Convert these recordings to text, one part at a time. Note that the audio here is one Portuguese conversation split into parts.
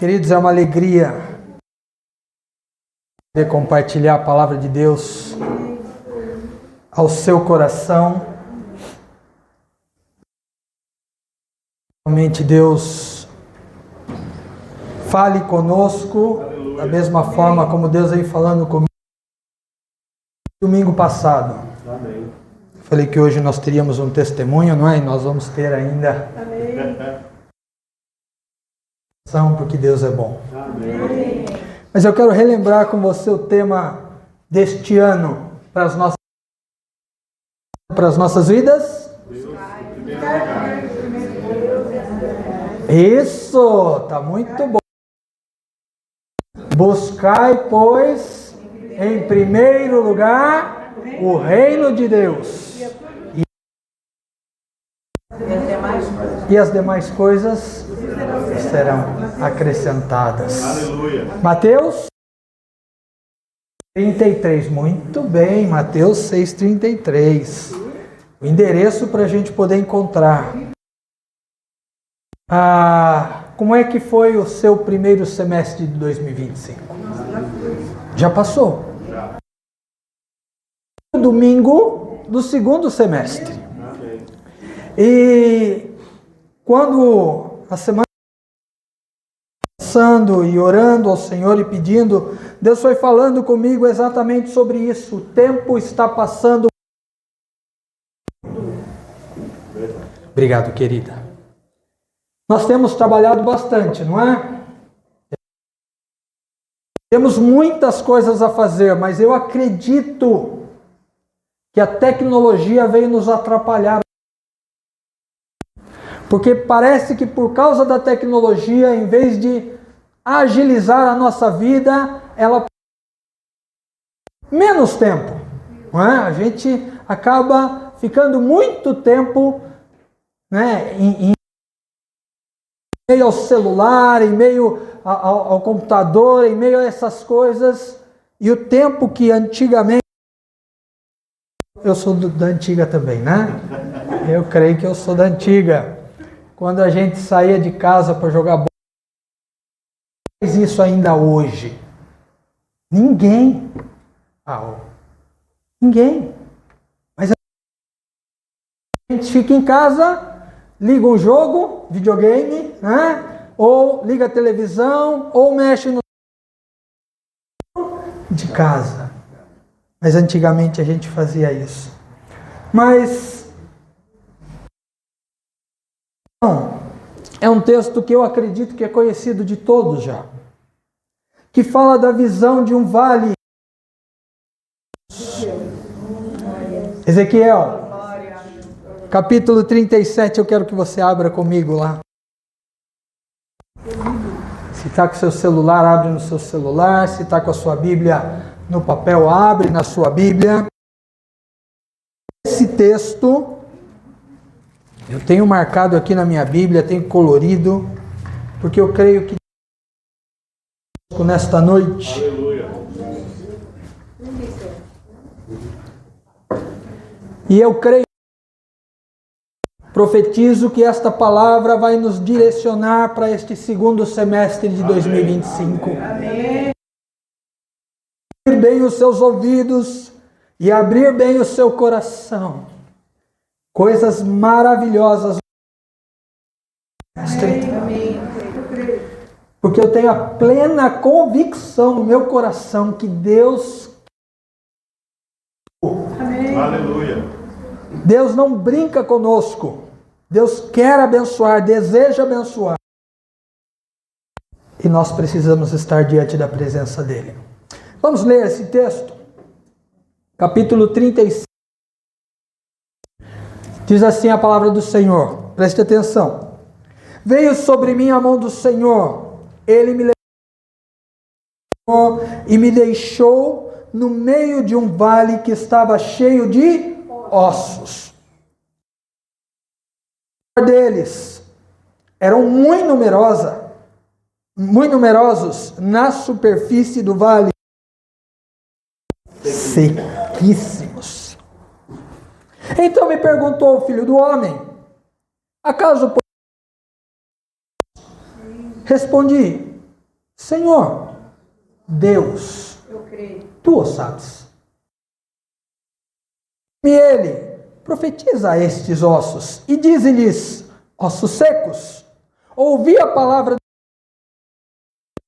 Queridos, é uma alegria poder compartilhar a palavra de Deus ao seu coração. Realmente Deus fale conosco da mesma forma como Deus veio falando comigo domingo passado. Amém. Falei que hoje nós teríamos um testemunho, não é? E nós vamos ter ainda. Amém. Porque Deus é bom. Amém. Mas eu quero relembrar com você o tema deste ano para as nossas vidas. Isso, tá muito bom. Buscai, pois, em primeiro lugar, o reino de Deus. E as demais coisas serão acrescentadas. Aleluia. Mateus 33, muito bem, Mateus 6,33. O endereço para a gente poder encontrar. Como é que foi o seu primeiro semestre de 2025? Já passou? Já. Domingo do segundo semestre. Amém. E quando a semana passando e orando ao Senhor e pedindo, Deus foi falando comigo exatamente sobre isso. O tempo está passando. Obrigado, querida. Nós temos trabalhado bastante, não é? Temos muitas coisas a fazer, mas eu acredito que a tecnologia veio nos atrapalhar. Porque parece que por causa da tecnologia, em vez de agilizar a nossa vida, ela menos tempo, não é? A gente acaba ficando muito tempo, né, em meio ao celular, em meio ao computador, em meio a essas coisas, e o tempo que antigamente, eu sou da antiga também, né? Eu creio que eu sou da antiga. Quando a gente saía de casa para jogar bola, faz isso ainda hoje. Ninguém. Ninguém. Mas a gente fica em casa, liga um jogo, videogame, né? Ou liga a televisão, ou mexe no de casa. Mas antigamente a gente fazia isso. Mas é um texto que eu acredito que é conhecido de todos já, que fala da visão de um vale. Ezequiel, capítulo 37, eu quero que você abra comigo lá. Se está com seu celular, abre no seu celular. Se está com a sua Bíblia no papel, abre na sua Bíblia. Esse texto eu tenho marcado aqui na minha Bíblia, tenho colorido, porque eu creio que nesta noite. Aleluia. E eu creio, profetizo que esta palavra vai nos direcionar para este segundo semestre de 2025. Amém. Abrir bem os seus ouvidos e abrir bem o seu coração. Coisas maravilhosas. Amém. Porque eu tenho a plena convicção no meu coração que Deus... Amém. Aleluia. Deus não brinca conosco. Deus quer abençoar, deseja abençoar. E nós precisamos estar diante da presença dEle. Vamos ler esse texto? Capítulo 36. Diz assim a palavra do Senhor. Preste atenção. Veio sobre mim a mão do Senhor. Ele me levou e me deixou no meio de um vale que estava cheio de ossos. Deles eram muito numerosos na superfície do vale, sequíssimos. Então me perguntou o filho do homem: acaso... Respondi: Senhor, Deus, tu o sabes. E ele profetiza a estes ossos e diz-lhes: ossos secos, ouvi a palavra.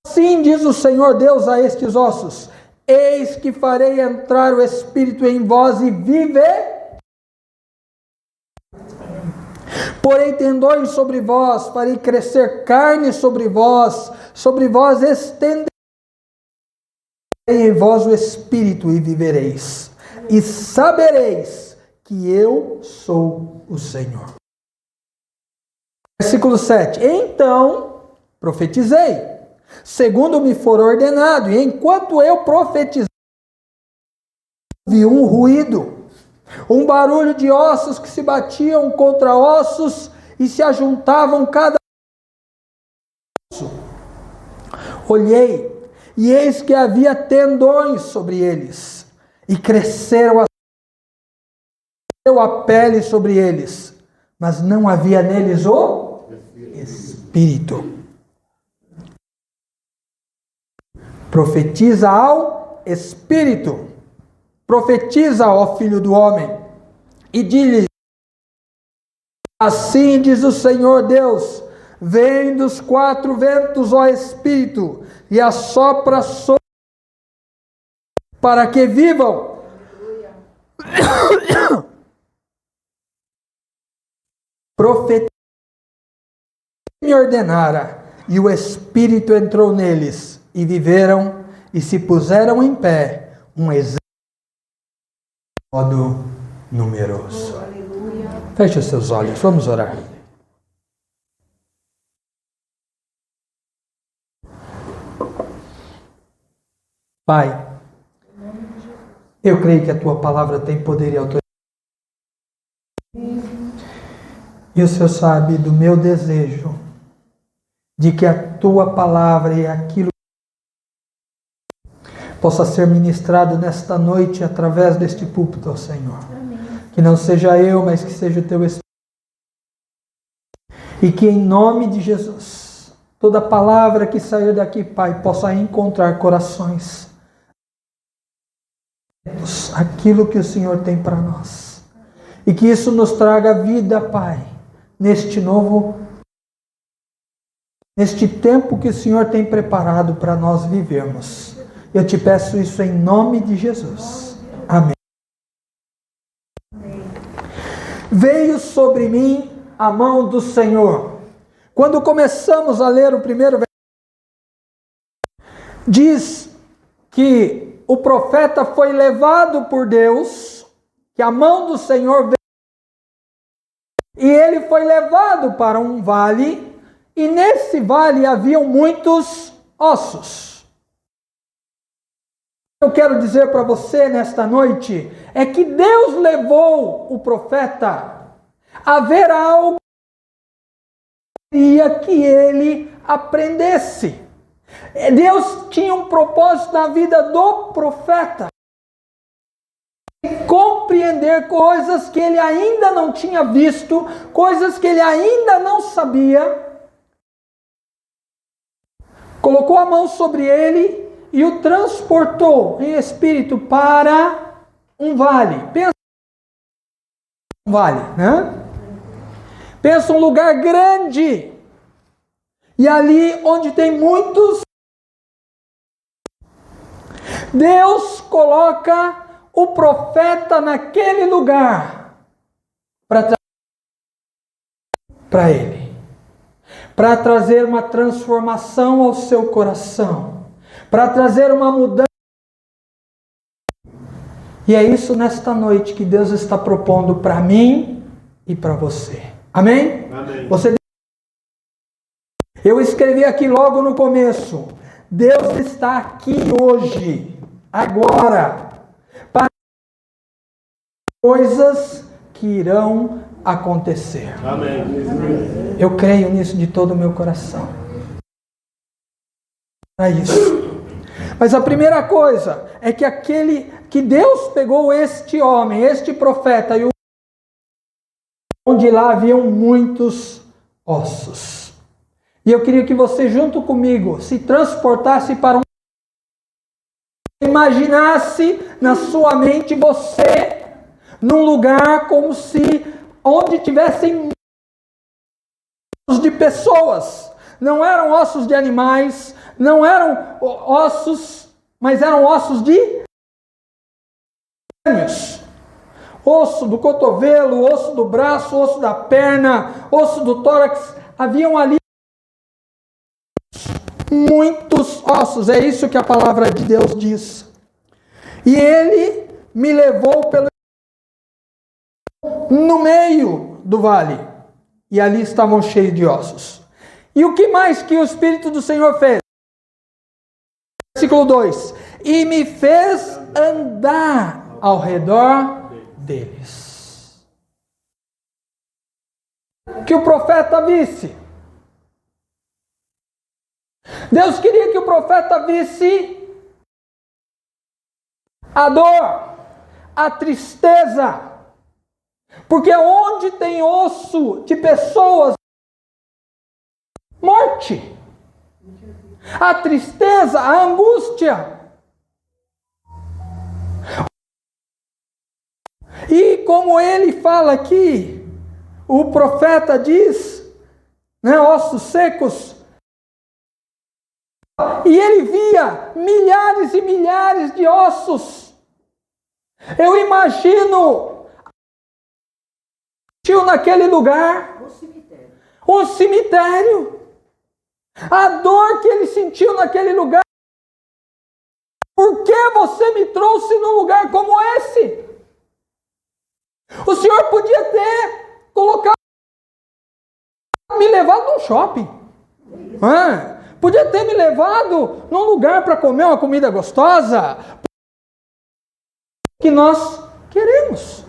Assim diz o Senhor Deus a estes ossos: eis que farei entrar o Espírito em vós e viver. Porém tendões sobre vós, farei crescer carne sobre vós estenderei em vós o Espírito e vivereis. E sabereis que eu sou o Senhor. Versículo 7. Então profetizei, segundo me for ordenado, e enquanto eu profetizei, vi um ruído, um barulho de ossos que se batiam contra ossos e se ajuntavam cada osso. Olhei, e eis que havia tendões sobre eles, e cresceram a pele sobre eles, mas não havia neles o Espírito. Profetiza ao Espírito. Profetiza, ó filho do homem, e diz-lhe: assim diz o Senhor Deus, vem dos quatro ventos, ó Espírito, e assopra sobre para que vivam. Profetiza me ordenara, e o Espírito entrou neles, e viveram, e se puseram em pé, um exército modo numeroso. Feche os seus olhos, vamos orar. Pai, eu creio que a tua palavra tem poder e autoridade. E o Senhor sabe do meu desejo de que a tua palavra e aquilo possa ser ministrado nesta noite através deste púlpito, Senhor. Amém. Que não seja eu, mas que seja o teu Espírito. E que em nome de Jesus, toda palavra que sair daqui, Pai, possa encontrar corações. Aquilo que o Senhor tem para nós. E que isso nos traga vida, Pai, neste tempo que o Senhor tem preparado para nós vivermos. Eu te peço isso em nome de Jesus. Amém. Veio sobre mim a mão do Senhor. Quando começamos a ler o primeiro versículo, diz que o profeta foi levado por Deus, que a mão do Senhor veio, e ele foi levado para um vale, e nesse vale haviam muitos ossos. Eu quero dizer para você nesta noite é que Deus levou o profeta a ver algo que queria que ele aprendesse. Deus tinha um propósito na vida do profeta, compreender coisas que ele ainda não tinha visto, coisas que ele ainda não sabia. Colocou a mão sobre ele e o transportou em espírito para um vale. Pensa um vale, né? Pensa um lugar grande. E ali onde tem muitos, Deus coloca o profeta naquele lugar para ele, para trazer uma transformação ao seu coração, para trazer uma mudança. E é isso nesta noite que Deus está propondo para mim e para você. Amém? Amém. Eu escrevi aqui logo no começo: Deus está aqui hoje, agora, para coisas que irão acontecer. Amém. Eu creio nisso de todo o meu coração. É isso. Mas a primeira coisa é que Deus pegou este homem, este profeta, e onde lá haviam muitos ossos. E eu queria que você, junto comigo, se transportasse para um... Imaginasse na sua mente você num lugar como se onde tivessem ossos de pessoas. Não eram ossos de animais, não eram ossos, mas eram ossos de crânios. Osso do cotovelo, osso do braço, osso da perna, osso do tórax. Haviam ali muitos ossos, é isso que a palavra de Deus diz. E ele me levou no meio do vale, e ali estavam cheios de ossos. E o que mais que o Espírito do Senhor fez? Versículo 2: e me fez andar ao redor deles. Que o profeta visse. Deus queria que o profeta visse a dor, a tristeza, porque onde tem osso de pessoas, morte, a tristeza, a angústia. E como ele fala aqui, o profeta diz, né, ossos secos. E ele via milhares e milhares de ossos. Eu imagino naquele lugar um cemitério. A dor que ele sentiu naquele lugar. Por que você me trouxe num lugar como esse? O Senhor podia ter colocado, me levado num shopping. Podia ter me levado num lugar para comer uma comida gostosa. Que nós queremos.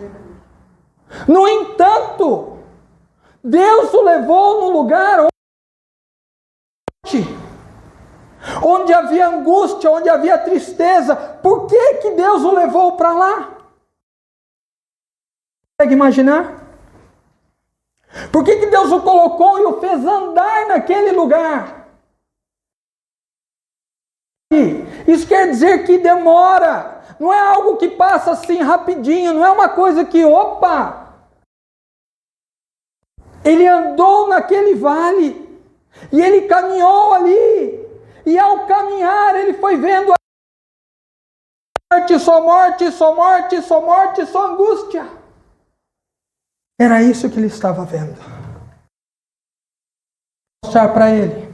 No entanto, Deus o levou num lugar onde havia angústia, onde havia tristeza. Por que Deus o levou para lá? Consegue imaginar? Por que Deus o colocou e o fez andar naquele lugar? Isso quer dizer que demora. Não é algo que passa assim rapidinho. Não é uma coisa que, ele andou naquele vale. E ele caminhou ali. E ao caminhar, ele foi vendo só morte, só morte, só morte, só angústia. Era isso que ele estava vendo. Vou mostrar para ele.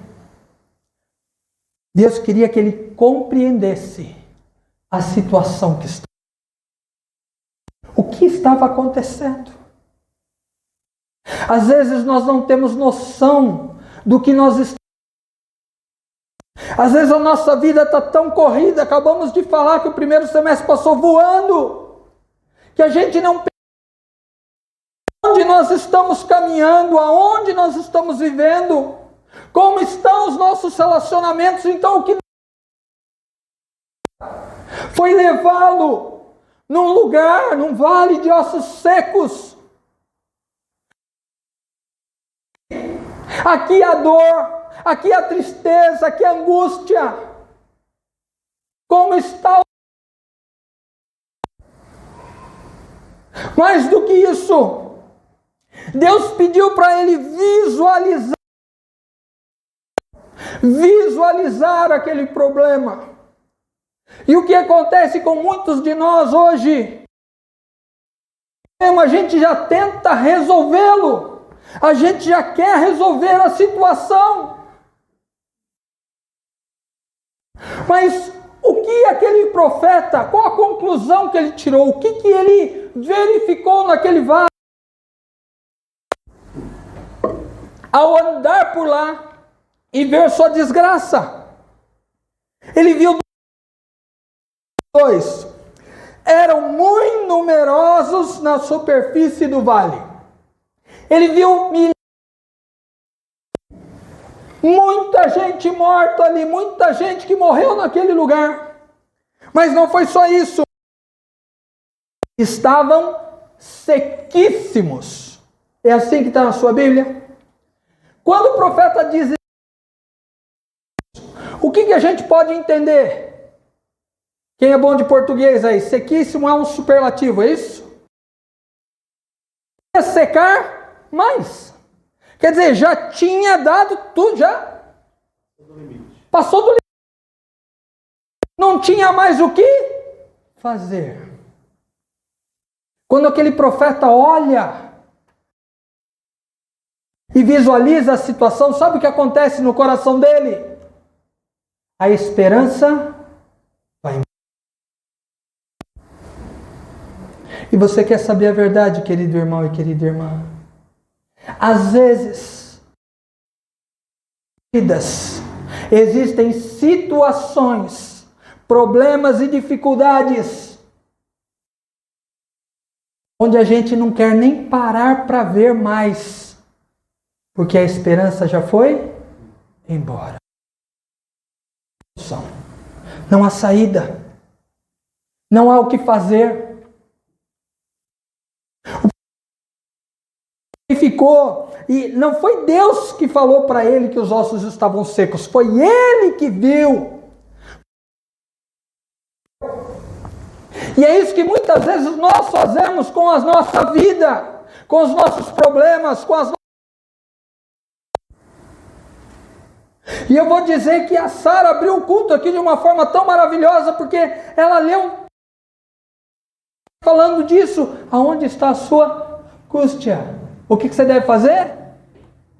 Deus queria que ele compreendesse a situação que estava. O que estava acontecendo? Às vezes nós não temos noção do que nós estamos. Às vezes a nossa vida está tão corrida, acabamos de falar que o primeiro semestre passou voando, que a gente não pensa onde nós estamos caminhando, aonde nós estamos vivendo, como estão os nossos relacionamentos. Então o que foi levá-lo num lugar, num vale de ossos secos. Aqui a dor, aqui a tristeza, aqui a angústia. Como está? Mais do que isso, Deus pediu para ele visualizar aquele problema. E o que acontece com muitos de nós hoje? A gente já tenta resolvê-lo. A gente já quer resolver a situação. Mas o que aquele profeta, qual a conclusão que ele tirou? O que ele verificou naquele vale? Ao andar por lá e ver sua desgraça, ele viu dois. Eram muito numerosos na superfície do vale. Ele viu muita gente morta ali, muita gente que morreu naquele lugar. Mas não foi só isso. Estavam sequíssimos. É assim que está na sua Bíblia? Quando o profeta diz O que a gente pode entender? Quem é bom de português aí? Sequíssimo é um superlativo, é isso? É secar mais. Quer dizer, já tinha dado tudo, já passou do limite. Não tinha mais o que fazer. Quando aquele profeta olha e visualiza a situação, sabe o que acontece no coração dele? A esperança vai embora. E você quer saber a verdade, querido irmão e querida irmã? Às vezes, existem situações, problemas e dificuldades onde a gente não quer nem parar para ver mais, porque a esperança já foi embora. Não há saída, não há o que fazer. E ficou, e não foi Deus que falou para ele que os ossos estavam secos, foi ele que viu. E é isso que muitas vezes nós fazemos com a nossa vida, com os nossos problemas, com as. E eu vou dizer que a Sara abriu o culto aqui de uma forma tão maravilhosa, porque ela leu falando disso. Aonde está a sua angústia? O que você deve fazer?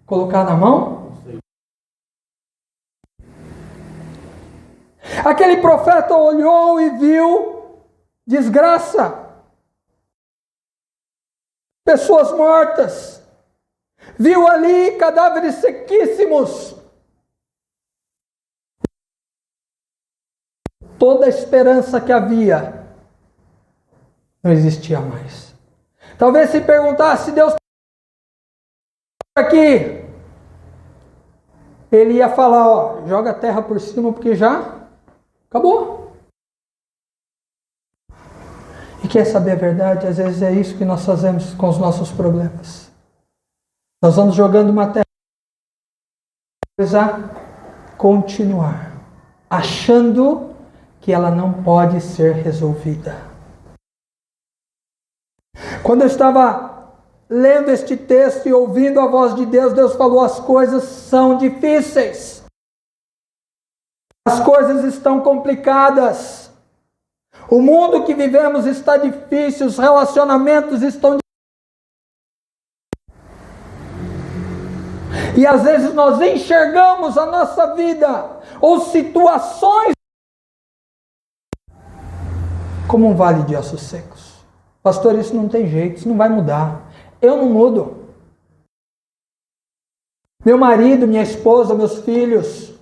Colocar na mão? Aquele profeta olhou e viu desgraça, pessoas mortas, viu ali cadáveres sequíssimos. Toda a esperança que havia não existia mais. Talvez se perguntasse, Deus aqui, ele ia falar, ó, joga a terra por cima porque já acabou. E quer saber a verdade? Às vezes é isso que nós fazemos com os nossos problemas. Nós vamos jogando uma terra a continuar, achando que ela não pode ser resolvida. Quando eu estava lendo este texto e ouvindo a voz de Deus, Deus falou, as coisas são difíceis. As coisas estão complicadas. O mundo que vivemos está difícil, os relacionamentos estão difíceis. E às vezes nós enxergamos a nossa vida ou situações como um vale de ossos secos. Pastor, isso não tem jeito, isso não vai mudar. Eu não mudo. Meu marido, minha esposa, meus filhos,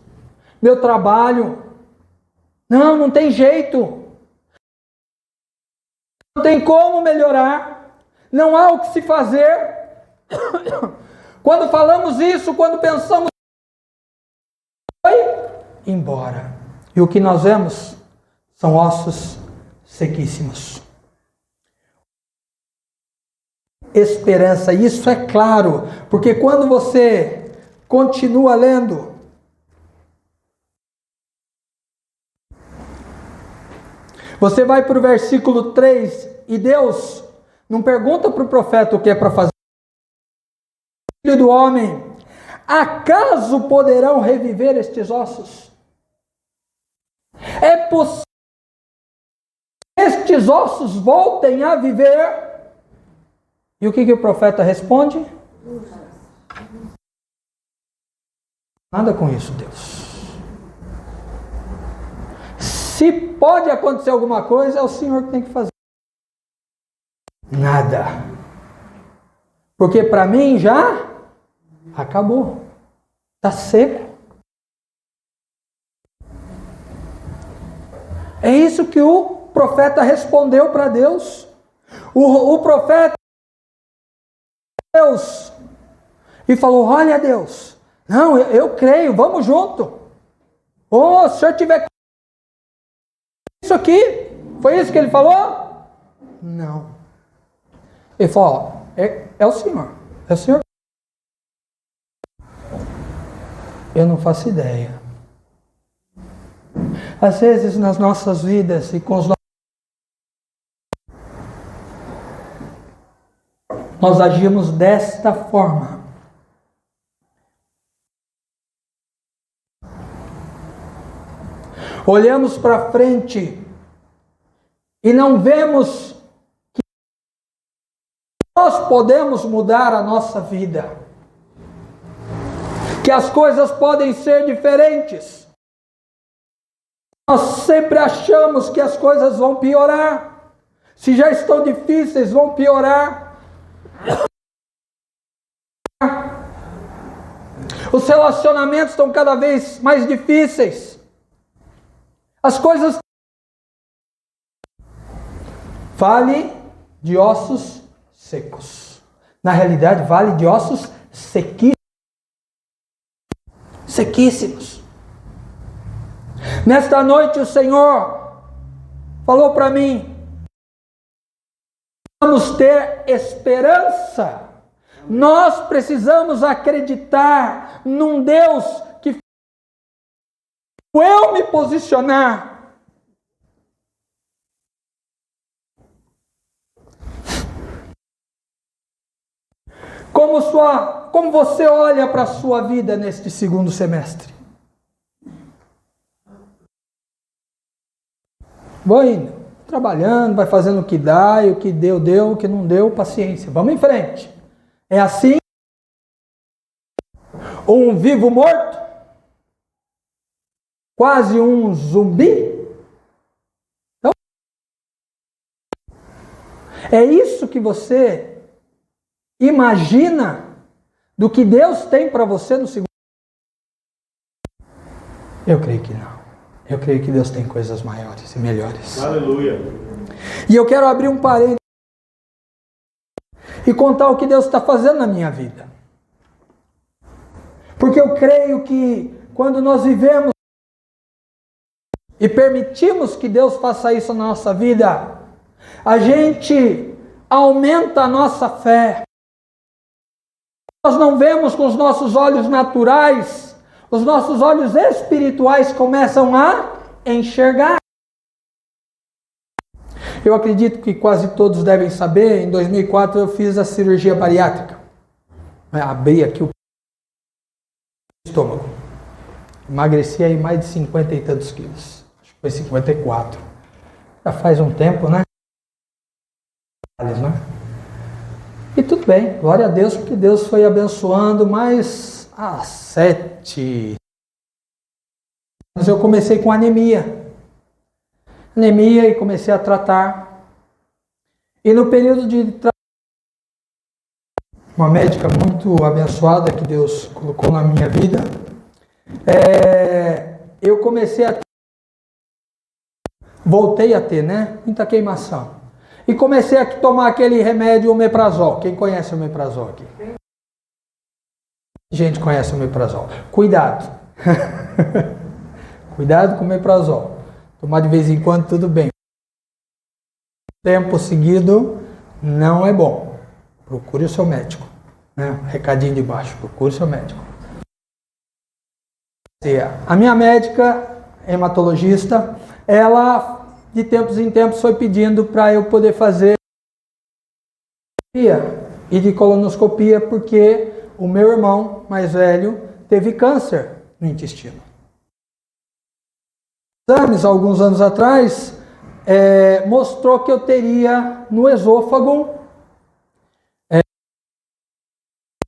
meu trabalho. Não tem jeito. Não tem como melhorar. Não há o que se fazer. Quando falamos isso, quando pensamos, foi embora. E o que nós vemos são ossos sequíssimos. Esperança, isso é claro, porque quando você continua lendo, você vai para o versículo 3, e Deus não pergunta para o profeta o que é para fazer. Filho do homem, acaso poderão reviver estes ossos? É possível que estes ossos voltem a viver? E o que o profeta responde? Nada com isso, Deus. Se pode acontecer alguma coisa, é o Senhor que tem que fazer. Nada. Porque para mim já acabou. Está seco. É isso que o profeta respondeu para Deus. O profeta Deus e falou, olha Deus, não, eu creio, vamos junto. Oh, se o senhor tiver isso aqui, foi isso que ele falou? Não. Ele falou, é o Senhor, é o Senhor. Eu não faço ideia. Às vezes nas nossas vidas e com os nós agimos desta forma. Olhamos para frente e não vemos que nós podemos mudar a nossa vida, que as coisas podem ser diferentes. Nós sempre achamos que as coisas vão piorar. Se já estão difíceis, vão piorar. Os relacionamentos estão cada vez mais difíceis. As coisas... Vale de ossos secos. Na realidade, vale de ossos sequíssimos. Sequíssimos. Nesta noite o Senhor falou para mim: vamos ter esperança. Nós precisamos acreditar num Deus que eu me posicionar. Como você olha para a sua vida neste segundo semestre? Vou indo, trabalhando, vai fazendo o que dá, e o que deu, deu, o que não deu, paciência. Vamos em frente. É assim? Um vivo morto? Quase um zumbi? Então, é isso que você imagina do que Deus tem para você no segundo? Eu creio que não. Eu creio que Deus tem coisas maiores e melhores. Aleluia. E eu quero abrir um parênteses e contar o que Deus está fazendo na minha vida. Porque eu creio que quando nós vivemos e permitimos que Deus faça isso na nossa vida, a gente aumenta a nossa fé. Nós não vemos com os nossos olhos naturais, os nossos olhos espirituais começam a enxergar. Eu acredito que quase todos devem saber, em 2004 eu fiz a cirurgia bariátrica. Abri aqui o estômago. Emagreci aí mais de 50 e tantos quilos. Acho que foi 54. Já faz um tempo, né? E tudo bem, glória a Deus, porque Deus foi abençoando, mas há 7 anos eu comecei com anemia. E comecei a tratar. E no período de uma médica muito abençoada que Deus colocou na minha vida, eu comecei a voltei a ter, muita queimação. E comecei a tomar aquele remédio omeprazol. Quem conhece o omeprazol aqui? Gente conhece o omeprazol. Cuidado. Cuidado com o omeprazol. Tomar de vez em quando, tudo bem. Tempo seguido não é bom. Procure o seu médico. Recadinho de baixo. Procure o seu médico. A minha médica, hematologista, ela de tempos em tempos foi pedindo para eu poder fazer e de colonoscopia, porque o meu irmão mais velho teve câncer no intestino. Exames, alguns anos atrás, mostrou que eu teria no esôfago,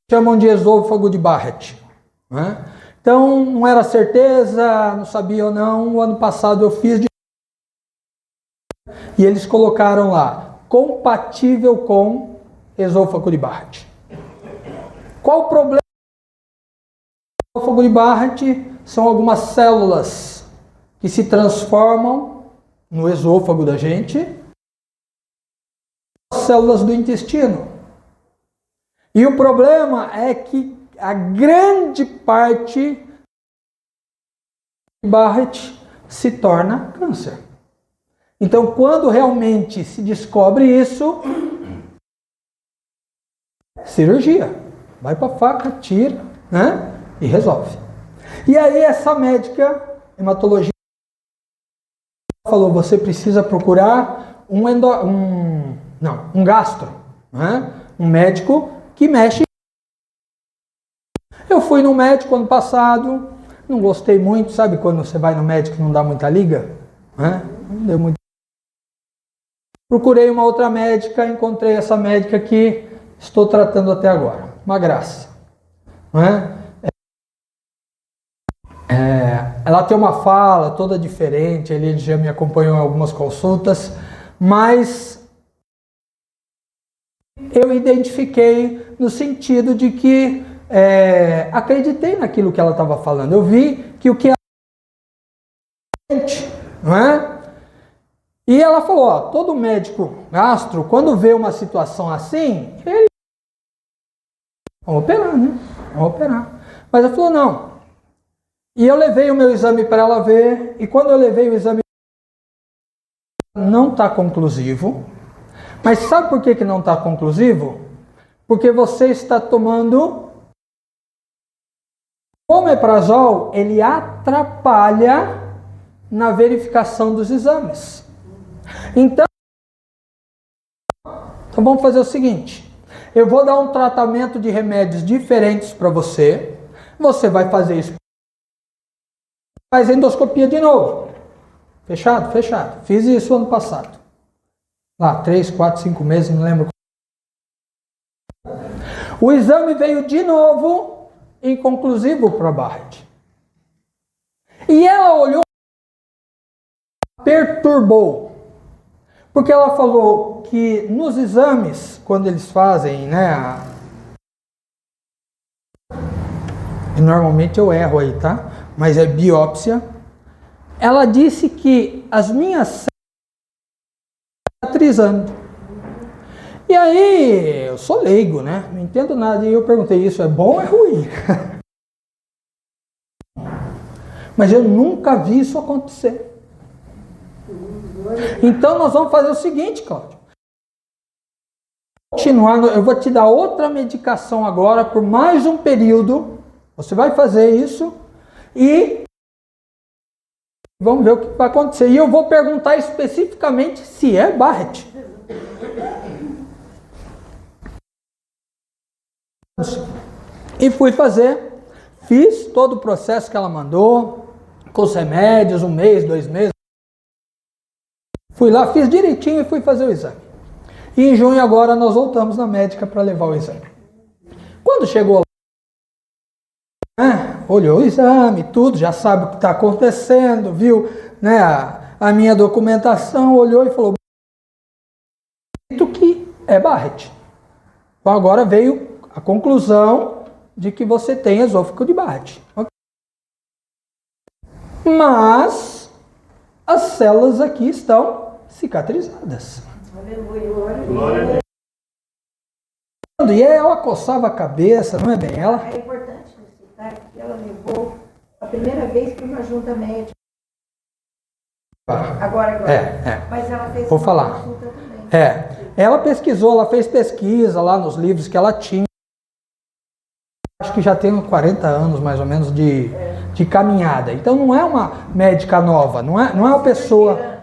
chamam de esôfago de Barrett. Então, não era certeza, não sabia ou não. O ano passado eu fiz e eles colocaram lá, compatível com esôfago de Barrett. Qual o problema do esôfago de Barrett? São algumas células que se transformam no esôfago da gente, células do intestino. E o problema é que a grande parte de Barrett se torna câncer. Então, quando realmente se descobre isso, cirurgia. Vai para a faca, tira, e resolve. E aí essa médica, hematologista, falou, você precisa procurar um gastro, né? Um médico que mexe. Eu fui no médico ano passado, não gostei muito, sabe quando você vai no médico e não dá muita liga? Né? Não deu muito. Procurei uma outra médica, encontrei essa médica que estou tratando até agora. Uma graça. Né? Ela tem uma fala toda diferente, ele já me acompanhou em algumas consultas, mas eu identifiquei no sentido de que acreditei naquilo que ela estava falando. Eu vi que o que ela... não é? E ela falou, ó, todo médico gastro, quando vê uma situação assim, ele... Vamos operar, né? Vamos operar. Mas ela falou, não. E eu levei o meu exame para ela ver, e quando eu levei o exame, não está conclusivo. Mas sabe por que não está conclusivo? Porque você está tomando... O omeprazol, ele atrapalha na verificação dos exames. Então vamos fazer o seguinte, eu vou dar um tratamento de remédios diferentes para você, você vai fazer isso, faz endoscopia de novo, fechado? Fechado, fiz isso ano passado, lá 3, 4, 5 meses, não lembro. O exame veio de novo inconclusivo para a Barrett, e ela olhou, perturbou. Porque ela falou que nos exames, quando eles fazem, né? E normalmente eu erro aí, tá? Mas é biópsia. Ela disse que as minhas células estão cicatrizando. E aí, eu sou leigo, né? Não entendo nada. E eu perguntei, isso é bom ou é ruim? Mas eu nunca vi isso acontecer. Então nós vamos fazer o seguinte, Cláudio. Continuando, eu vou te dar outra medicação agora por mais um período. Você vai fazer isso e vamos ver o que vai acontecer. E eu vou perguntar especificamente se é Barrett. E fui fazer, fiz todo o processo que ela mandou, com os remédios, 1 mês, 2 meses. Fui lá, fiz direitinho e fui fazer o exame. E em junho agora nós voltamos na médica para levar o exame. Quando chegou lá, olhou o exame, tudo, já sabe o que está acontecendo, viu, né, a minha documentação, olhou e falou que é Barrett. Então agora veio a conclusão de que você tem esôfago de Barrett. Mas as células aqui estão cicatrizadas. Glória a Deus. E ela coçava a cabeça, não é bem ela? É importante citar que ela levou a primeira vez para uma junta médica. Agora. Mas ela fez Vou uma falar. consulta também. Ela pesquisou, ela fez pesquisa lá nos livros que ela tinha. Acho que já tem 40 anos mais ou menos de caminhada. Então não é uma médica nova, não é uma pessoa...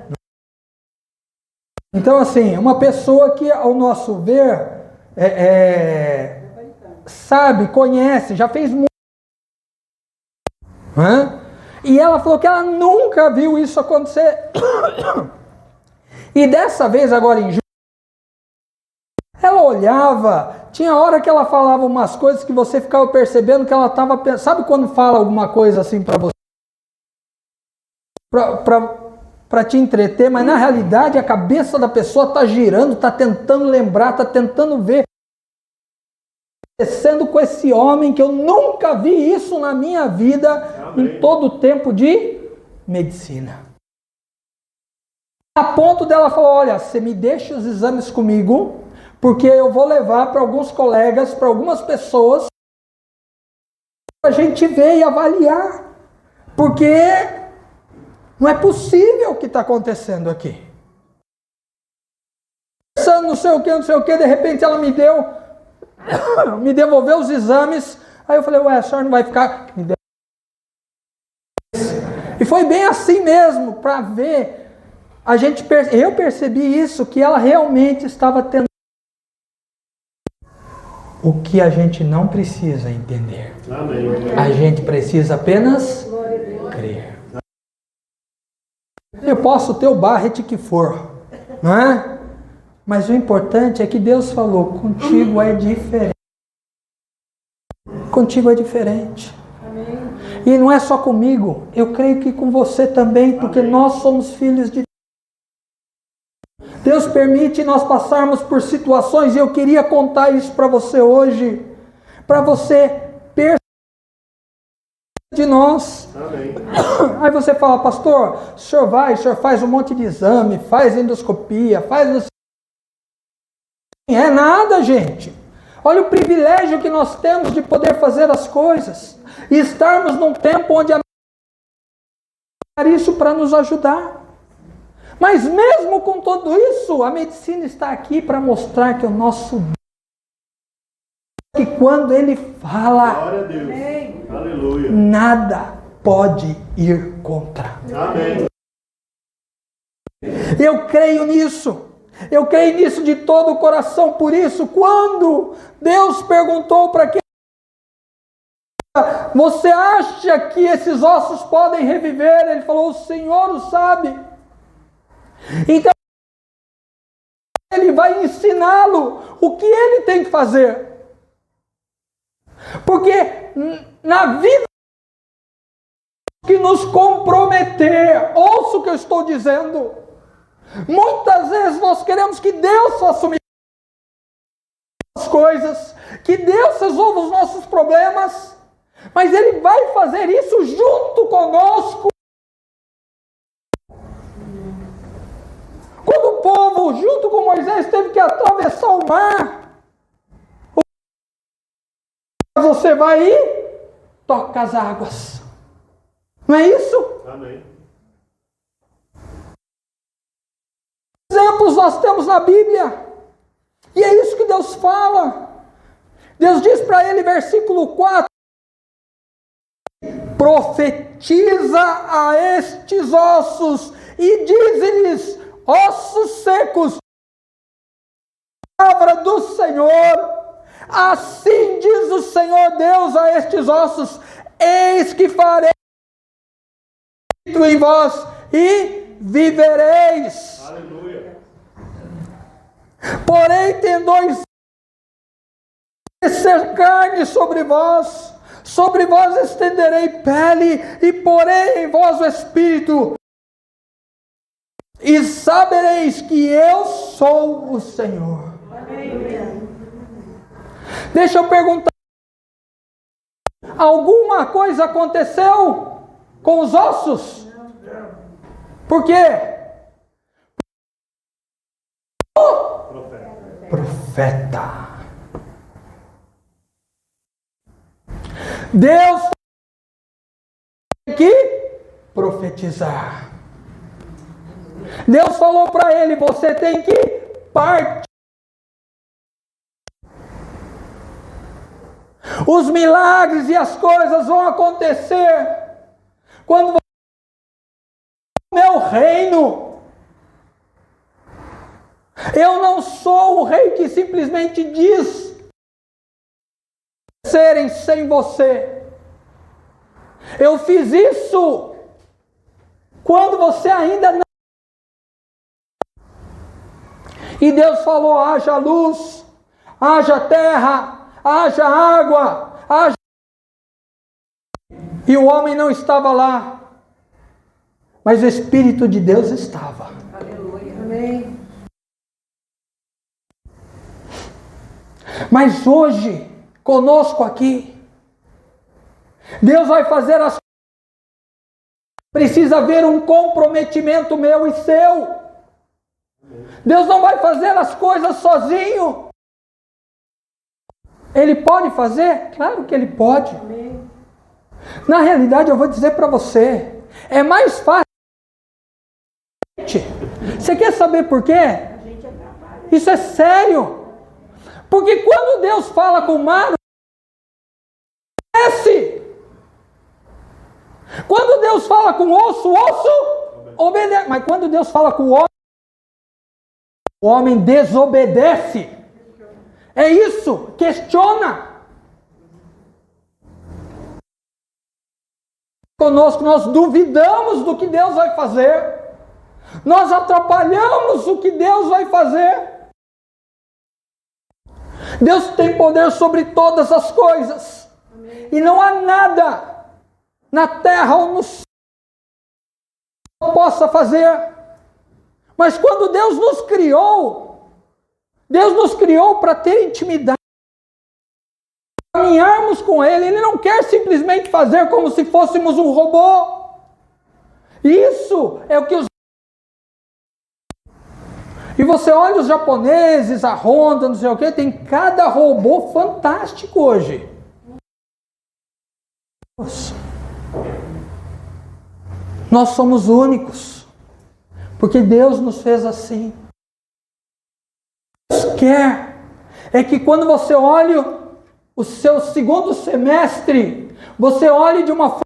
Então assim, uma pessoa que ao nosso ver sabe, conhece, já fez muito. E ela falou que ela nunca viu isso acontecer. E dessa vez agora em julho, ela olhava, tinha hora que ela falava umas coisas que você ficava percebendo que ela estava pensando. Sabe quando fala alguma coisa assim para você? Para te entreter, mas na realidade a cabeça da pessoa está girando, está tentando lembrar, está tentando ver. Acontecendo com esse homem que eu nunca vi isso na minha vida. Amém. Em todo o tempo de medicina. A ponto dela falar, olha, você me deixa os exames comigo, porque eu vou levar para alguns colegas, para algumas pessoas, para a gente ver e avaliar. Porque não é possível o que está acontecendo aqui. Não sei o que, de repente ela me devolveu os exames, aí eu falei, ué, a senhora não vai ficar... E foi bem assim mesmo, para ver eu percebi isso, que ela realmente estava tendo o que a gente não precisa entender. Amém. A gente precisa apenas crer. Eu posso ter o Barrett que for, não é? Mas o importante é que Deus falou, contigo é diferente. Contigo é diferente. E não é só comigo, eu creio que com você também, porque nós somos filhos de Deus. Deus permite nós passarmos por situações, e eu queria contar isso para você hoje, para você perceber de nós. Amém. Aí você fala, pastor, o senhor faz um monte de exame, faz endoscopia, faz... Não é nada, gente. Olha o privilégio que nós temos de poder fazer as coisas, e estarmos num tempo onde isso para nos ajudar. Mas mesmo com tudo isso, a medicina está aqui para mostrar que o nosso Deus, que quando Ele fala, Glória a Deus. Aleluia. nada pode ir contra. Amém. Eu creio nisso. Eu creio nisso de todo o coração. Por isso, quando Deus perguntou para quem, você acha que esses ossos podem reviver? Ele falou, o Senhor o sabe. Então, Ele vai ensiná-lo o que ele tem que fazer. Porque na vida que nos comprometer, ouça o que eu estou dizendo. Muitas vezes nós queremos que Deus faça as coisas, que Deus resolva os nossos problemas, mas Ele vai fazer isso junto conosco. Quando o povo, junto com Moisés, teve que atravessar o mar, você vai e toca as águas. Não é isso? Amém. Exemplos nós temos na Bíblia. E é isso que Deus fala. Deus diz para ele, versículo 4, profetiza a estes ossos e dize-lhes, ossos secos, palavra do Senhor, assim diz o Senhor Deus a estes ossos, eis que farei em vós e vivereis. Aleluia. Porém tendões ser carne sobre vós estenderei pele e porei em vós o espírito, e sabereis que eu sou o Senhor. Amém. Deixa eu perguntar, alguma coisa aconteceu com os ossos? Por quê? Profeta. Deus tem que profetizar. Deus falou para ele, você tem que partir. Os milagres e as coisas vão acontecer quando você o meu reino. Eu não sou o rei que simplesmente diz serem sem você. Eu fiz isso quando você ainda não. E Deus falou, haja luz, haja terra, haja água, haja... E o homem não estava lá, mas o Espírito de Deus estava. Aleluia. Amém. Mas hoje, conosco aqui, Deus vai fazer as coisas. Precisa haver um comprometimento meu e seu. Deus não vai fazer as coisas sozinho. Ele pode fazer? Claro que Ele pode. Amém. Na realidade, eu vou dizer para você, é mais fácil. Você quer saber por quê? A gente atrapalha. Isso é sério. Porque quando Deus fala com o mar, obedece. Quando Deus fala com o osso obedece. Mas quando Deus fala com o homem desobedece. É isso, questiona. Conosco, nós duvidamos do que Deus vai fazer. Nós atrapalhamos o que Deus vai fazer. Deus tem poder sobre todas as coisas. E não há nada na terra ou no céu que possa fazer. Mas quando Deus nos criou para ter intimidade, caminharmos com Ele. Ele não quer simplesmente fazer como se fôssemos um robô. Isso é o que os... E você olha os japoneses, a Honda, não sei o que, tem cada robô fantástico hoje. Nós somos únicos, porque Deus nos fez assim. Deus quer é que quando você olha o seu segundo semestre, você olhe de uma forma,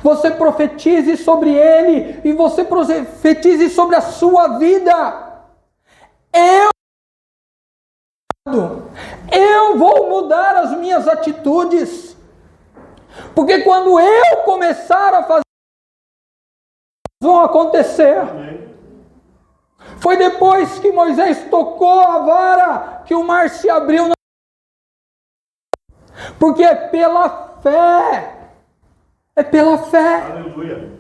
você profetize sobre ele e você profetize sobre a sua vida. Eu vou mudar as minhas atitudes, porque quando eu começar a fazer, vão acontecer. Foi depois que Moisés tocou a vara que o mar se abriu. Porque é pela fé. É pela fé. Aleluia.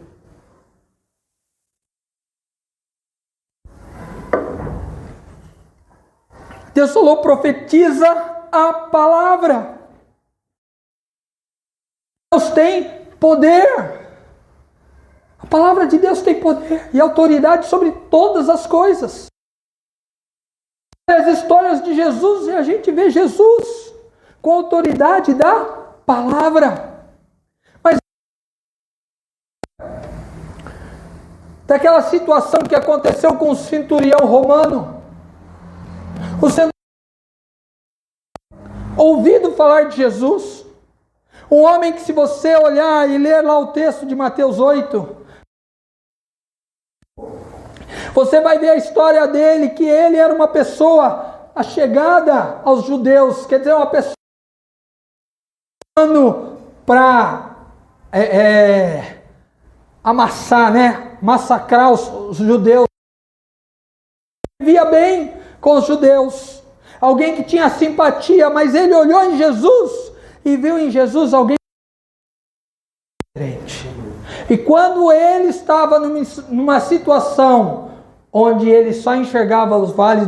Deus falou, profetiza a palavra. Deus tem poder. A palavra de Deus tem poder e autoridade sobre todas as coisas. As histórias de Jesus, e a gente vê Jesus com a autoridade da palavra. Mas daquela situação que aconteceu com o centurião romano, o centurião ouvido falar de Jesus, um homem que, se você olhar e ler lá o texto de Mateus 8, você vai ver a história dele, que ele era uma pessoa achegada aos judeus, quer dizer, uma pessoa para amassar, massacrar os judeus. Vivia bem com os judeus, alguém que tinha simpatia, mas ele olhou em Jesus e viu em Jesus alguém diferente. E quando ele estava numa situação onde ele só enxergava os vales,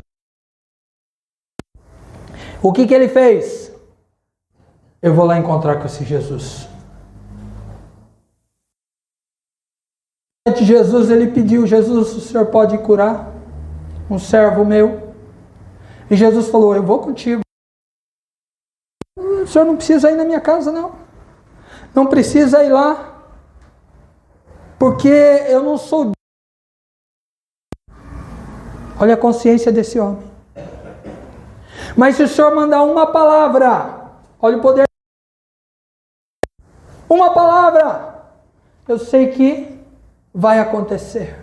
o que ele fez? Eu vou lá encontrar com esse Jesus. Jesus, ele pediu, Jesus, o senhor pode curar um servo meu? E Jesus falou, eu vou contigo. O senhor não precisa ir na minha casa, não. Não precisa ir lá. Porque eu não sou... Olha a consciência desse homem. Mas se o senhor mandar uma palavra, olha o poder. Uma palavra, eu sei que vai acontecer.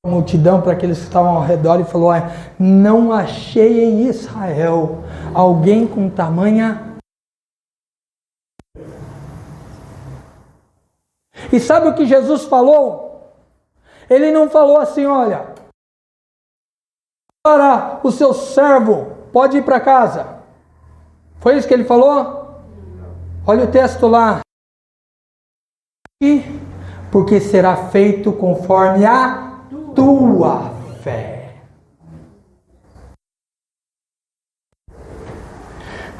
A multidão para aqueles que estavam ao redor e falou, não achei em Israel alguém com tamanha... E sabe o que Jesus falou? Ele não falou assim, olha, agora o seu servo pode ir para casa. Foi isso que ele falou? Olha o texto lá. Porque será feito conforme a tua fé.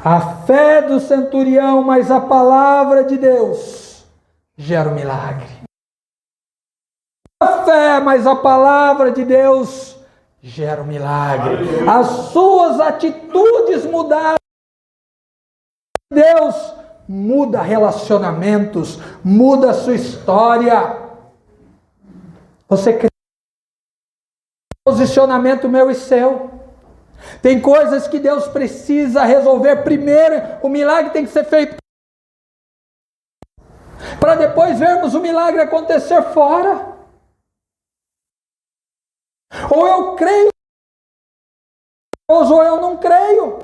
A fé do centurião, mas a palavra de Deus gera um milagre. A fé, mas a palavra de Deus gera um milagre. As suas atitudes mudaram. Deus muda relacionamentos, muda a sua história. Você crê? Posicionamento meu e seu. Tem coisas que Deus precisa resolver primeiro. O milagre tem que ser feito. para depois vermos o milagre acontecer fora. Ou eu creio, ou eu não creio.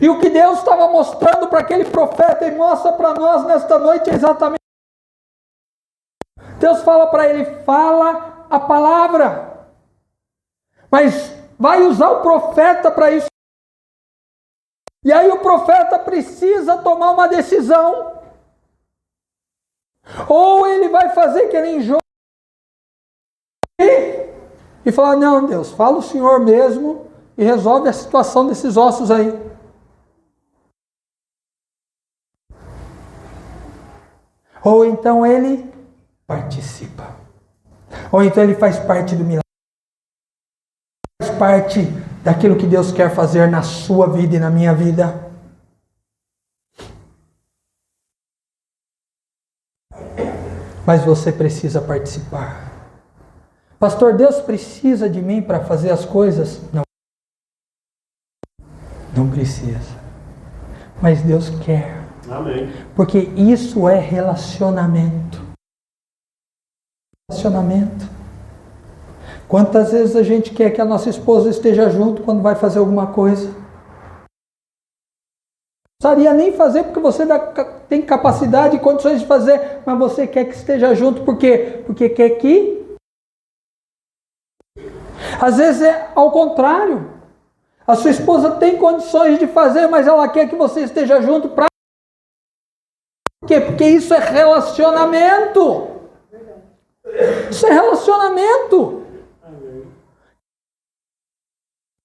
E o que Deus estava mostrando para aquele profeta e mostra para nós nesta noite é exatamente. Deus fala para ele, fala a palavra. Mas vai usar o profeta para isso. E aí o profeta precisa tomar uma decisão. Ou ele vai fazer que nem Jó e falar, não, Deus, fala o Senhor mesmo e resolve a situação desses ossos aí. Ou então ele participa. Ou então ele faz parte do milagre. Faz parte daquilo que Deus quer fazer na sua vida e na minha vida. Mas você precisa participar. Pastor, Deus precisa de mim para fazer as coisas? Não. Não precisa. Mas Deus quer. Amém. Porque isso é relacionamento. Relacionamento. Quantas vezes a gente quer que a nossa esposa esteja junto quando vai fazer alguma coisa? Não precisaria nem fazer porque você tem capacidade e condições de fazer, mas você quer que esteja junto por quê? Porque quer que... Às vezes é ao contrário. A sua esposa tem condições de fazer, mas ela quer que você esteja junto para... Por quê? Porque isso é relacionamento. Isso é relacionamento.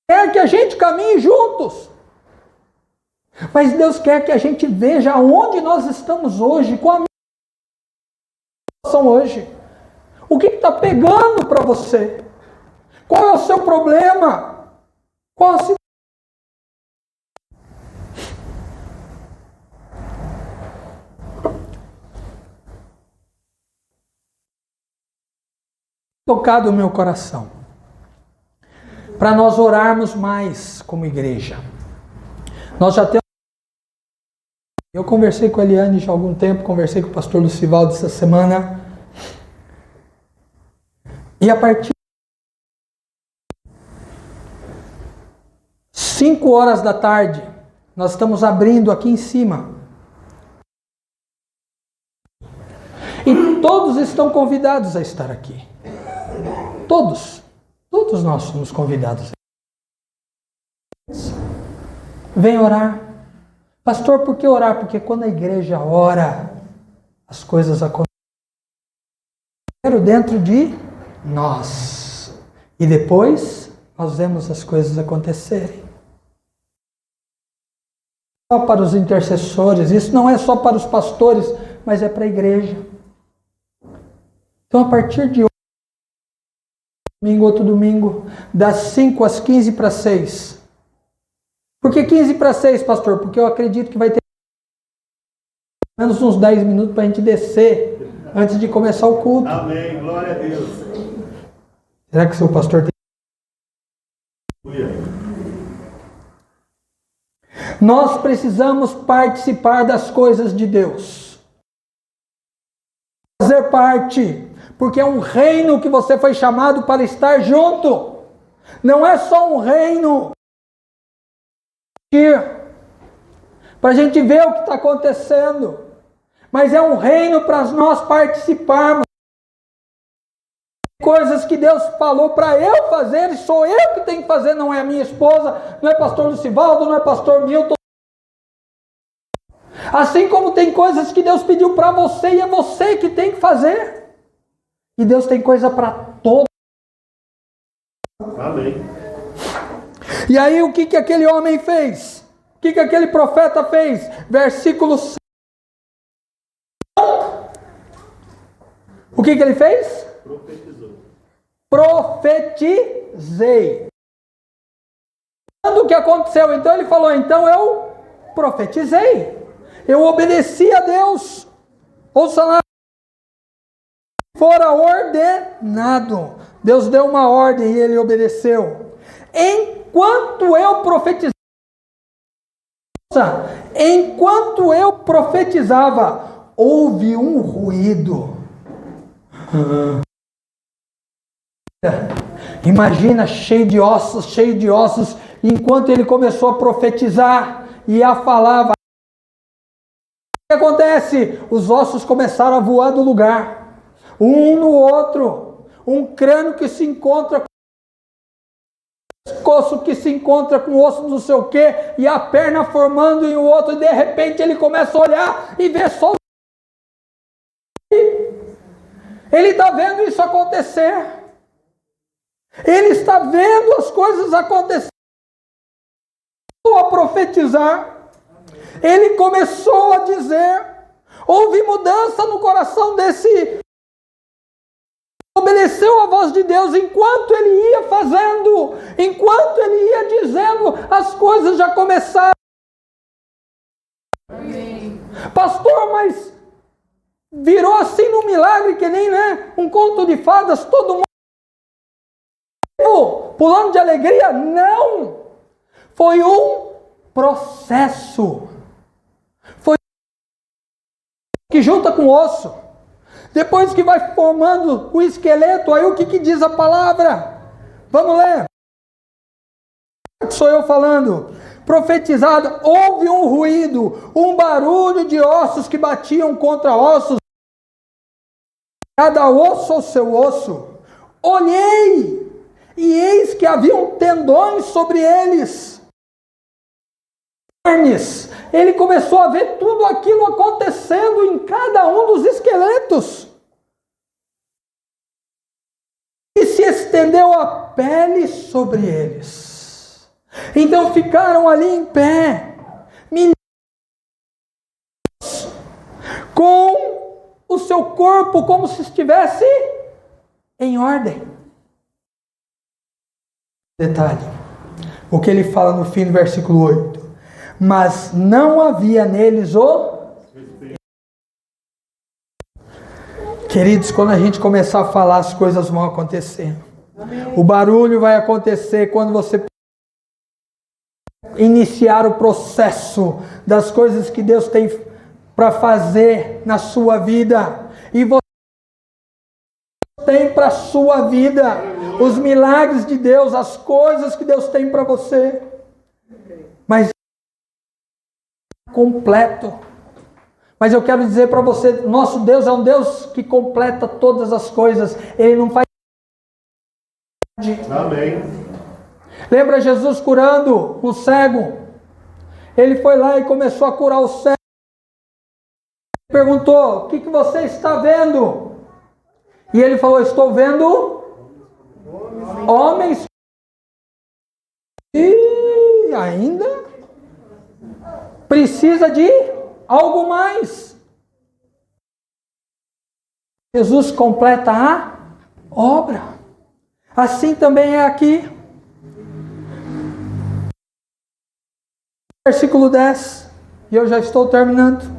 Quer que a gente caminhe juntos. Mas Deus quer que a gente veja aonde nós estamos hoje, qual a minha situação hoje. O que está pegando para você? Qual é o seu problema? Qual a situação? Tocado o meu coração para nós orarmos mais como igreja. Nós já temos... Eu conversei com a Eliane já há algum tempo, conversei com o pastor Lucivaldo essa semana. E a partir de 5 horas da tarde, nós estamos abrindo aqui em cima. E todos estão convidados a estar aqui. Todos nós somos convidados. Vem orar. Pastor, por que orar? Porque quando a igreja ora, as coisas acontecem. Primeiro dentro de nós. E depois nós vemos as coisas acontecerem. Só para os intercessores, isso não é só para os pastores, mas é para a igreja. Então a partir de hoje, outro domingo, das 5 às 15 para 6. Por que 15 para 6, pastor? Porque eu acredito que vai ter pelo menos uns 10 minutos para a gente descer antes de começar o culto. Amém, glória a Deus. Será que o seu pastor tem? Nós precisamos participar das coisas de Deus. Fazer parte. Porque é um reino que você foi chamado para estar junto. Não é só um reino para a gente ver o que está acontecendo. Mas é um reino para nós participarmos. Coisas que Deus falou para eu fazer, e sou eu que tenho que fazer, não é a minha esposa, não é pastor Lucivaldo, não é pastor Milton. Assim como tem coisas que Deus pediu para você e é você que tem que fazer. E Deus tem coisa para todos. Amém. E aí o que aquele homem fez? O que aquele profeta fez? Versículo 6. O que ele fez? Profetizou. Profetizei. Quando o que aconteceu? Então ele falou, então eu profetizei. Eu obedeci a Deus. Ouça lá. Fora ordenado. Deus deu uma ordem e ele obedeceu. Enquanto eu profetizava, houve um ruído. Imagina, cheio de ossos, enquanto ele começou a profetizar e a falar. O que acontece? Os ossos começaram a voar do lugar, um no outro, um crânio que se encontra com pescoço que se encontra com o osso não sei o que, e a perna formando em o outro, e de repente ele começa a olhar e vê só. Ele está vendo isso acontecer. Ele está vendo as coisas acontecer. A profetizar. Ele começou a dizer. Houve mudança no coração desse. Obedeceu a voz de Deus enquanto ele ia fazendo. Enquanto ele ia dizendo, as coisas já começaram. Amém. Pastor, mas virou assim num milagre que nem, né? Um conto de fadas, todo mundo pulando de alegria? Não! Foi um processo. Foi que junta com osso. Depois que vai formando o esqueleto, aí o que diz a palavra? Vamos ler. Sou eu falando. Profetizado, houve um ruído, um barulho de ossos que batiam contra ossos. Cada osso ao seu osso. Olhei, e eis que haviam tendões sobre eles. Ele começou a ver tudo aquilo acontecendo em cada um dos esqueletos. E se estendeu a pele sobre eles. Então ficaram ali em pé, com o seu corpo como se estivesse em ordem. Detalhe, o que ele fala no fim do versículo 8. Mas não havia neles o... Queridos, quando a gente começar a falar, as coisas vão acontecer. Amém. O barulho vai acontecer quando você iniciar o processo das coisas que Deus tem para fazer na sua vida. E você tem para a sua vida os milagres de Deus, as coisas que Deus tem para você. Mas completo. Mas eu quero dizer para você, nosso Deus é um Deus que completa todas as coisas. Ele não faz. Amém. Lembra Jesus curando o cego? Ele foi lá e começou a curar o cego. Perguntou: o que você está vendo? E ele falou: estou vendo homens. E ainda precisa de algo mais. Jesus completa a obra. Assim também é aqui. Versículo 10. E eu já estou terminando.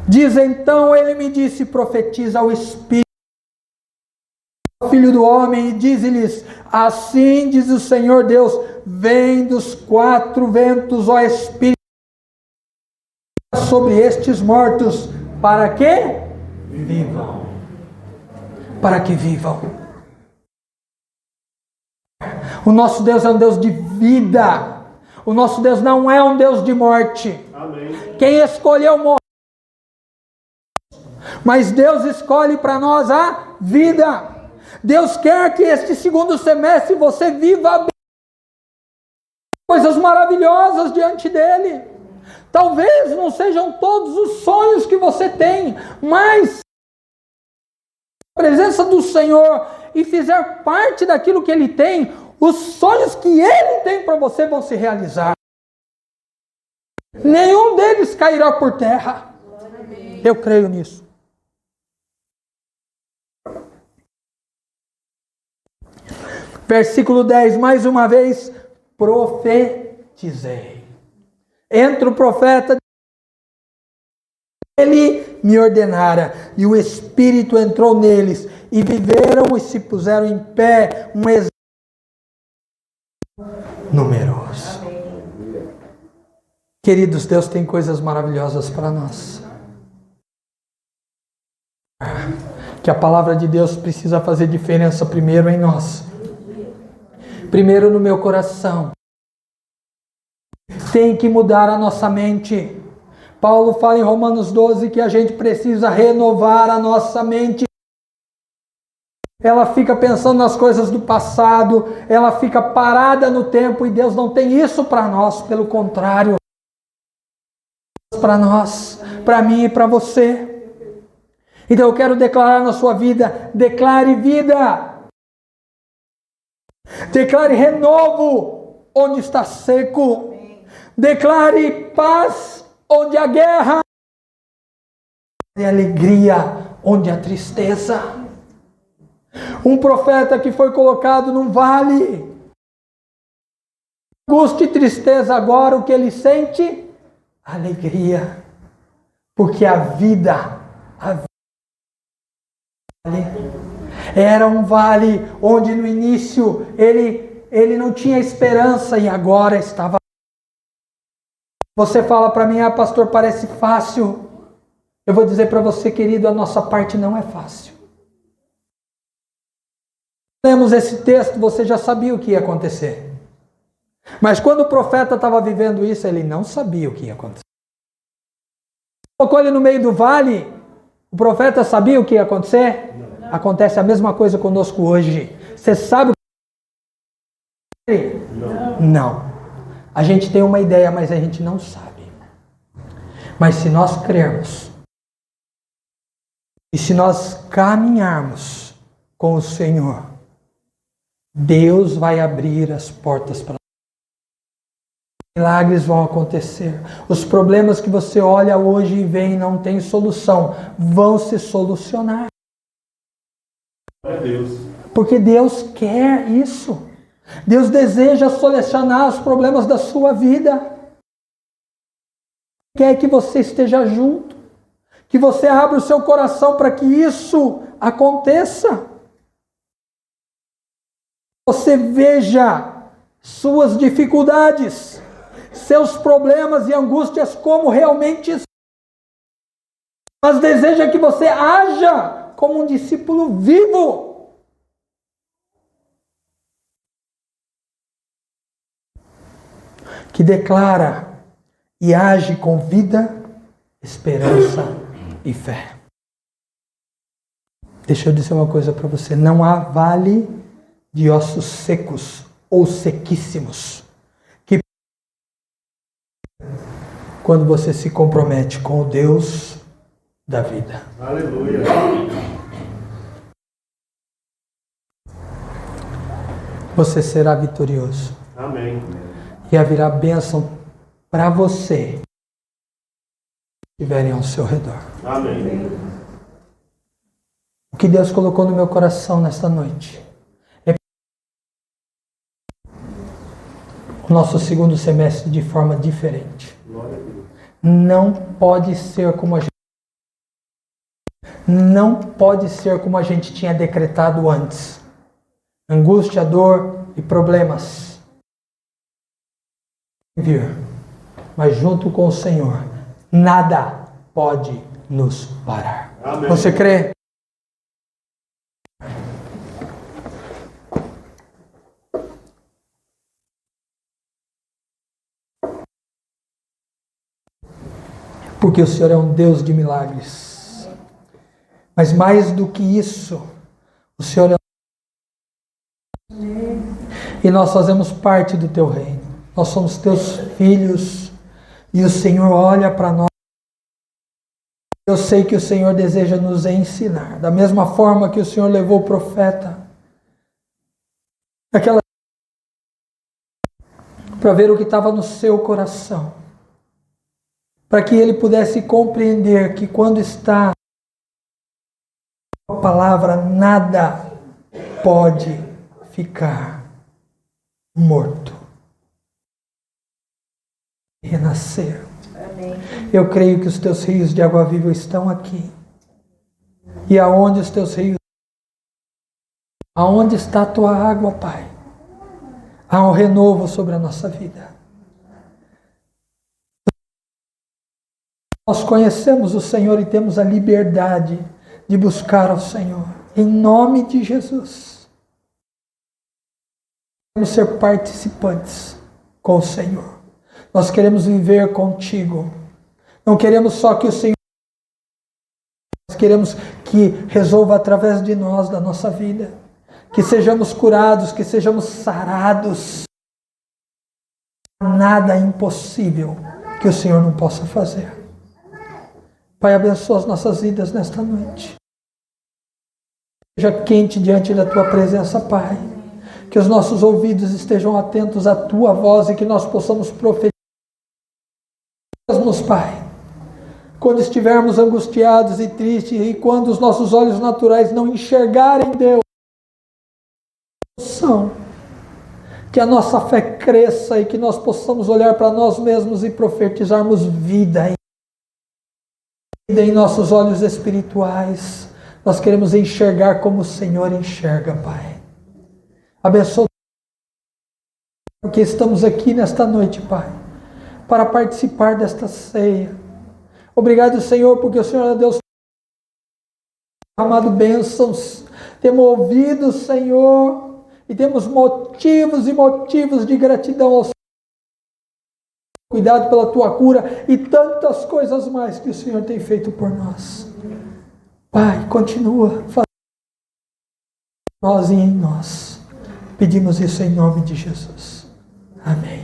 Diz: então ele me disse: profetiza ao Espírito, Filho do homem, e diz-lhes: assim diz o Senhor Deus, vem dos quatro ventos, ó Espírito, sobre estes mortos, para que vivam. Para que vivam. O nosso Deus é um Deus de vida. O nosso Deus não é um Deus de morte. Amém. Quem escolheu morrer, mas Deus escolhe para nós a vida. Deus quer que este segundo semestre você viva coisas maravilhosas diante dele. Talvez não sejam todos os sonhos que você tem, mas a presença do Senhor e fizer parte daquilo que Ele tem, os sonhos que Ele tem para você vão se realizar. Nenhum deles cairá por terra. Eu creio nisso. Versículo 10, mais uma vez, profetizei. Entra o profeta, ele me ordenara, e o Espírito entrou neles, e viveram e se puseram em pé, um exército numeroso. Queridos, Deus tem coisas maravilhosas para nós. que a palavra de Deus precisa fazer diferença primeiro em nós. Primeiro no meu coração. Tem que mudar a nossa mente. Paulo fala em Romanos 12 que a gente precisa renovar a nossa mente. Ela fica pensando nas coisas do passado, ela fica parada no tempo e Deus não tem isso para nós, pelo contrário, para nós, para mim e para você. Então eu quero declarar na sua vida, declare vida, declare renovo onde está seco, declare paz onde há guerra, e alegria onde há tristeza. Um profeta que foi colocado num vale, angústia e tristeza, agora o que ele sente? Alegria, porque a vida era um vale onde no início ele não tinha esperança e agora estava. Você fala para mim, pastor, parece fácil. Eu vou dizer para você, querido, a nossa parte não é fácil. Lemos esse texto, você já sabia o que ia acontecer. Mas quando o profeta estava vivendo isso, ele não sabia o que ia acontecer. Colocou ele no meio do vale, o profeta sabia o que ia acontecer? Não. Acontece a mesma coisa conosco hoje. Você sabe o que? Não. A gente tem uma ideia, mas a gente não sabe. Mas se nós crermos, e se nós caminharmos com o Senhor, Deus vai abrir as portas para nós. Milagres vão acontecer. Os problemas que você olha hoje e vê e não tem solução, vão se solucionar. Porque Deus quer isso. Deus deseja solucionar os problemas da sua vida. Quer que você esteja junto. Que você abra o seu coração para que isso aconteça. Você veja suas dificuldades, seus problemas e angústias como realmente são. Mas deseja que você haja como um discípulo vivo. Que declara e age com vida, esperança e fé. Deixa eu dizer uma coisa para você. Não há vale de ossos secos ou sequíssimos que quando você se compromete com o Deus da vida. Aleluia. Você será vitorioso. Amém. E haverá bênção para você que estiverem ao seu redor. Amém. O que Deus colocou no meu coração nesta noite é o nosso segundo semestre de forma diferente. Não pode ser como a gente. Não pode ser como a gente tinha decretado antes. Angústia, dor e problemas. Vir. Mas junto com o Senhor, nada pode nos parar. Amém. Você crê? Porque o Senhor é um Deus de milagres. Mas mais do que isso, o Senhor é e nós fazemos parte do teu reino. Nós somos teus filhos e o Senhor olha para nós. Eu sei que o Senhor deseja nos ensinar, da mesma forma que o Senhor levou o profeta aquela para ver o que estava no seu coração, para que ele pudesse compreender que quando está a palavra, nada pode ficar morto. Renascer. Amém. Eu creio que os teus rios de água viva estão aqui. E aonde os teus rios? Aonde está a tua água, Pai? Há um renovo sobre a nossa vida. Nós conhecemos o Senhor e temos a liberdade de buscar ao Senhor. Em nome de Jesus. Queremos ser participantes com o Senhor. Nós queremos viver contigo. Não queremos só que o Senhor... Nós queremos que resolva através de nós, da nossa vida. Que sejamos curados, que sejamos sarados. Nada é impossível que o Senhor não possa fazer. Pai, abençoa as nossas vidas nesta noite. Seja quente diante da Tua presença, Pai. Que os nossos ouvidos estejam atentos à Tua voz e que nós possamos profetizar, Pai. Quando estivermos angustiados e tristes e quando os nossos olhos naturais não enxergarem Deus, que a nossa fé cresça e que nós possamos olhar para nós mesmos e profetizarmos vida em nossos olhos espirituais. Nós queremos enxergar como o Senhor enxerga, Pai. Abençoa, porque estamos aqui nesta noite, Pai, para participar desta ceia. Obrigado, Senhor, porque o Senhor é Deus derramado bênçãos. Temos ouvido, Senhor, e temos motivos e motivos de gratidão ao Senhor. Cuidado pela Tua cura e tantas coisas mais que o Senhor tem feito por nós. Pai, continua fazendo em nós e em nós. Pedimos isso em nome de Jesus. Amém.